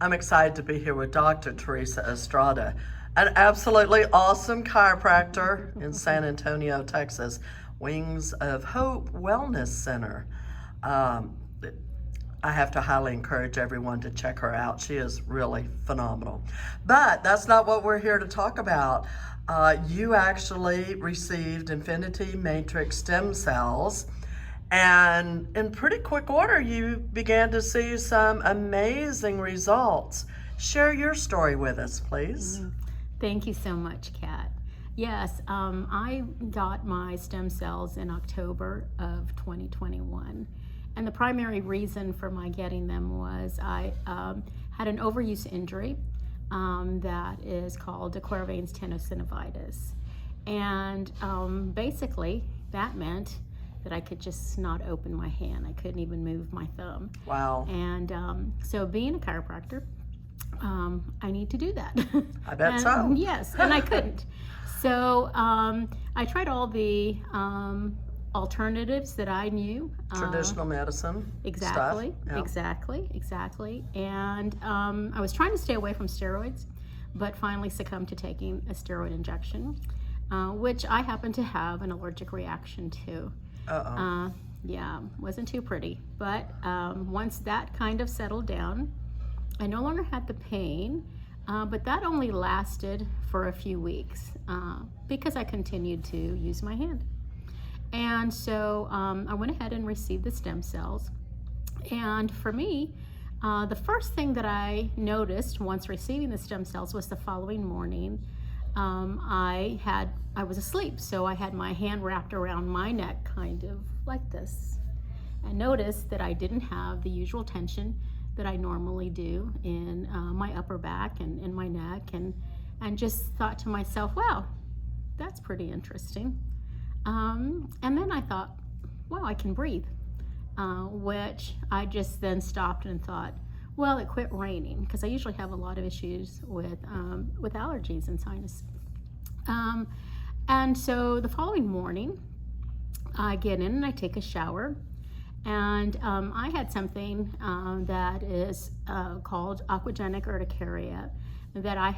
I'm excited to be here with Dr. Theresa Estrada, an absolutely awesome chiropractor in San Antonio, Texas, Wings of Hope Wellness Center. Um, I have to highly encourage everyone to check her out. She is really phenomenal. But that's not what we're here to talk about. You actually received Infiniti Matrix stem cells, and in pretty quick order, you began to see some amazing results. Share your story with us, please. Thank you so much, Kat. Yes, I got my stem cells in October of 2021. And the primary reason for my getting them was I had an overuse injury that is called Aquarius tenosynovitis. And basically, that meant that I could just not open my hand. I couldn't even move my thumb. Wow. And so being a chiropractor, I need to do that. I bet and, so. Yes, and I couldn't. So I tried all the alternatives that I knew. Traditional medicine. Exactly, stuff. Yeah. exactly. And I was trying to stay away from steroids, but finally succumbed to taking a steroid injection, which I happen to have an allergic reaction to. Yeah, wasn't too pretty. But once that kind of settled down, I no longer had the pain, but that only lasted for a few weeks because I continued to use my hand. And so I went ahead and received the stem cells. And for me, the first thing that I noticed once receiving the stem cells was the following morning. I was asleep, so I had my hand wrapped around my neck, kind of like this. And noticed that I didn't have the usual tension that I normally do in my upper back and in my neck, and just thought to myself, wow, that's pretty interesting. And then I thought, wow, I can breathe, which I just then stopped and thought, well, it quit raining, because I usually have a lot of issues with allergies and sinus. And so the following morning, I get in and I take a shower, and I had something that is called aquagenic urticaria that I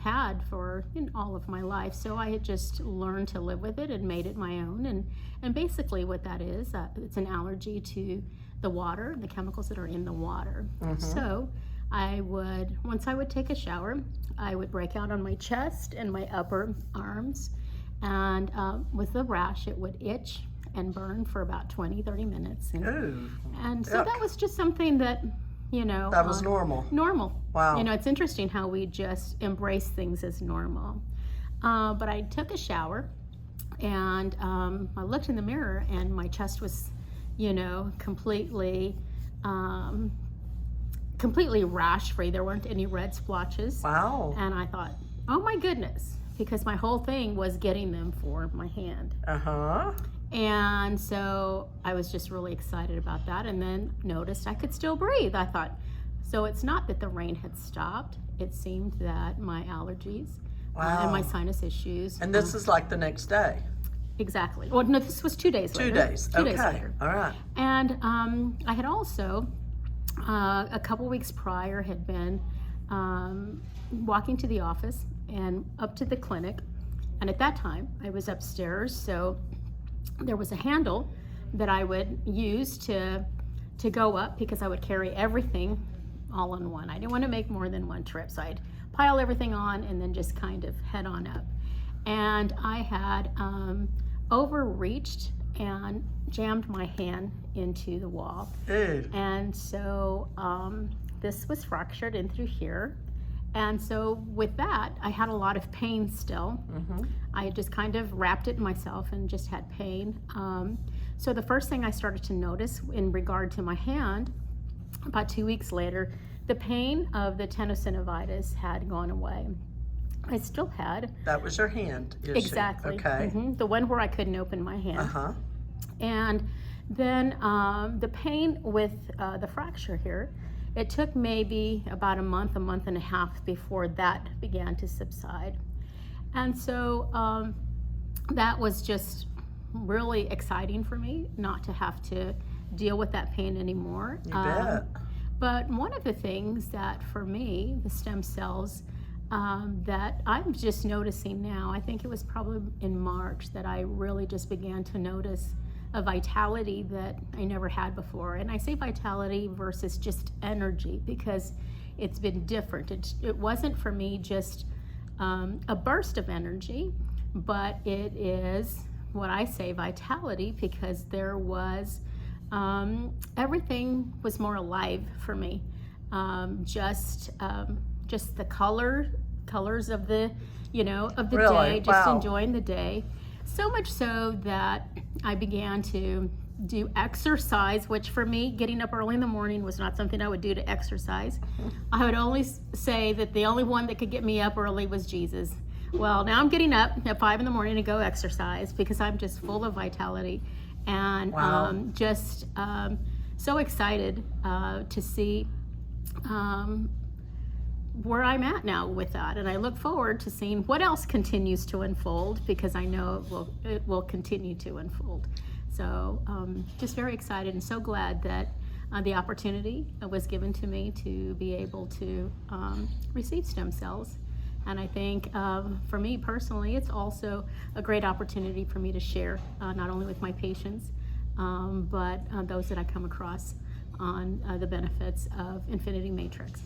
had for all of my life. So I had just learned to live with it and made it my own. And basically what that is, it's an allergy to the water, the chemicals that are in the water. So once I would take a shower, I would break out on my chest and my upper arms. And with the rash, it would itch and burn for about 20-30 minutes. And so that was just something that, that was normal. Wow. It's interesting how we just embrace things as normal. But I took a shower, and I looked in the mirror, and my chest was, completely rash free. There weren't any red splotches. Wow. And I thought, oh my goodness, because my whole thing was getting them for my hand. And so I was just really excited about that, and then noticed I could still breathe. I thought, so it's not that the rain had stopped. It seemed that my allergies and my sinus issues. And this is like the next day? Exactly. Well, no, this was 2 days later. 2 days. Two days later. All right. And I had also, a couple weeks prior, had been walking to the office and up to the clinic. And at that time, I was upstairs, so there was a handle that I would use to go up, because I would carry everything all in one. I didn't want to make more than one trip, so I'd pile everything on and then just kind of head on up. And I had overreached and jammed my hand into the wall. And so this was fractured in through here. And so with that, I had a lot of pain still. I had just kind of wrapped it myself and just had pain. So the first thing I started to notice in regard to my hand, about 2 weeks later, the pain of the tenosynovitis had gone away. I still had. That was your hand issue. Exactly. Okay. The one where I couldn't open my hand. And then the pain with the fracture here, it took maybe about a month and a half before that began to subside. And so that was just really exciting for me, not to have to deal with that pain anymore. You bet. But one of the things that for me, the stem cells, that I'm just noticing now, I think it was probably in March that I really just began to notice a vitality that I never had before. And I say vitality versus just energy because it's been different. It wasn't for me just a burst of energy, but it is what I say vitality because there was everything was more alive for me. Just the colors of the of the Really? day, just Wow. enjoying the day. So much so that I began to do exercise, which for me, getting up early in the morning was not something I would do to exercise. I would only say that the only one that could get me up early was Jesus. Well, now I'm getting up at 5 in the morning to go exercise because I'm just full of vitality and Wow. just so excited to see where I'm at now with that. And I look forward to seeing what else continues to unfold because I know it will continue to unfold. So just very excited and so glad that the opportunity was given to me to be able to receive stem cells. And I think for me personally, it's also a great opportunity for me to share not only with my patients, but those that I come across on the benefits of Infiniti Matrix.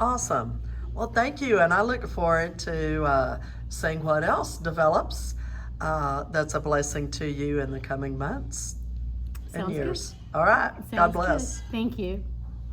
Awesome. Well, thank you. And I look forward to seeing what else develops that's a blessing to you in the coming months and Sounds years. good. All right. God Sounds bless. good. Thank you.